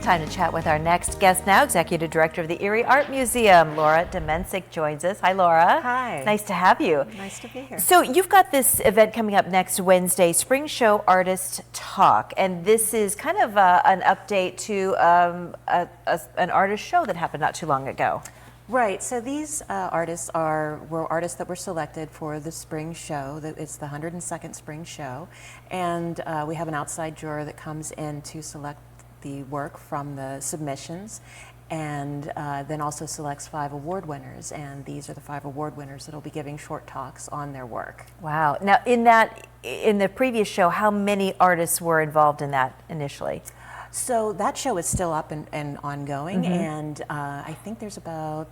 Time to chat with our next guest now, Executive Director of the Erie Art Museum, Laura Demensick joins us. Hi, Laura. Hi. Nice to have you. Nice to be here. So you've got this event coming up next Wednesday, Spring Show Artist Talk, and this is kind of an update to an artist show that happened not too long ago. Right, so these artists were artists that were selected for the spring show. It's the 102nd spring show, and we have an outside juror that comes in to select the work from the submissions, and then also selects 5 award winners, and these are the 5 award winners that will be giving short talks on their work. Wow. Now in the previous show, how many artists were involved in that initially? So that show is still up and ongoing, and I think there's about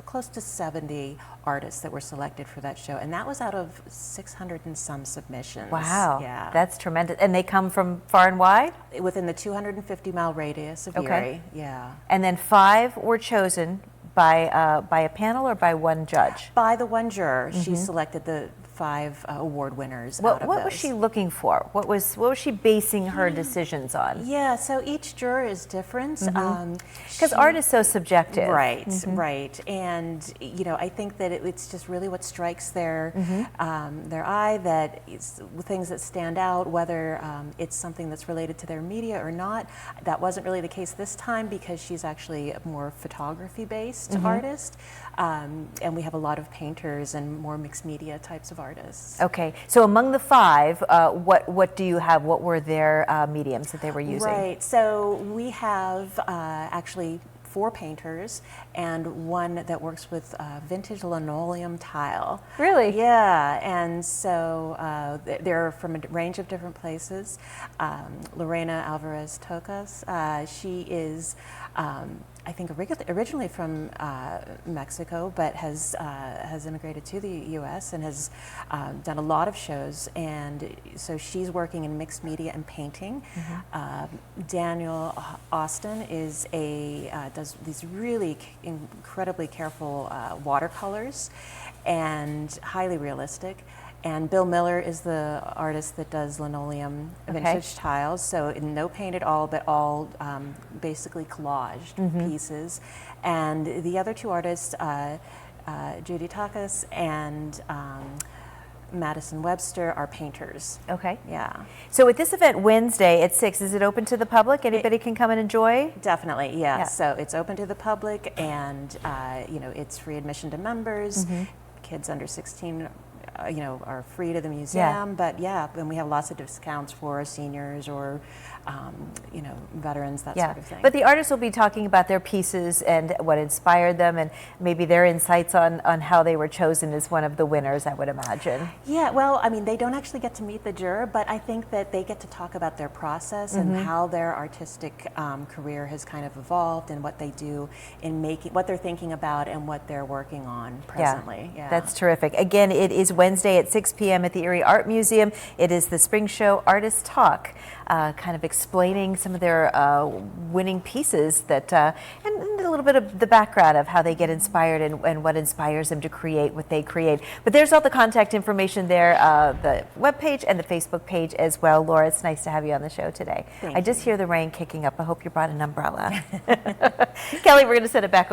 close to 70 artists that were selected for that show, and that was out of 600 and some submissions. Wow, yeah, that's tremendous. And they come from far and wide? Within the 250-mile radius of Erie, yeah. And then 5 were chosen by a panel or by one judge? By the one juror. She selected the 5 award winners out of What those. was she looking for? What was she basing her decisions on? Yeah, so each juror is different. Because art is so subjective. Right, right. And, you know, I think that it's just really what strikes their eye, that it's things that stand out, whether it's something that's related to their media or not. That wasn't really the case this time because she's actually a more photography-based artist. And we have a lot of painters and more mixed media types of artists. Okay, so among the 5, what do you have? What were their mediums that they were using? Right, so we have actually 4 painters and 1 that works with vintage linoleum tile. Really? Yeah, and so they're from a range of different places. Lorena Alvarez Tocas, she is I think originally from Mexico, but has immigrated to the U.S. and has done a lot of shows, and so she's working in mixed media and painting. Daniel Austin is does these really incredibly careful watercolors and highly realistic. And Bill Miller is the artist that does linoleum vintage tiles, so no paint at all, but all basically collaged pieces. And the other 2 artists, Judy Takas and Madison Webster, are painters. Okay. Yeah. So at this event Wednesday at 6, is it open to the public? Anybody can come and enjoy? Definitely, yeah. So it's open to the public, and you know, it's free admission to members. Kids under 16 you know, are free to the museum, but yeah, and we have lots of discounts for seniors or you know, veterans, that sort of thing. But the artists will be talking about their pieces and what inspired them, and maybe their insights on how they were chosen as one of the winners, I would imagine. Yeah, well, I mean, they don't actually get to meet the juror, but I think that they get to talk about their process and how their artistic career has kind of evolved, and what they do in making, what they're thinking about and what they're working on presently. Yeah. That's terrific. Again, it is Wednesday at 6 p.m. at the Erie Art Museum. It is the Spring Show Artist Talk, kind of explaining some of their winning pieces that, and a little bit of the background of how they get inspired and what inspires them to create what they create. But there's all the contact information there, the webpage and the Facebook page as well. Laura, it's nice to have you on the show today. I just hear the rain kicking up. I hope you brought an umbrella. Kelly, we're going to send it back over.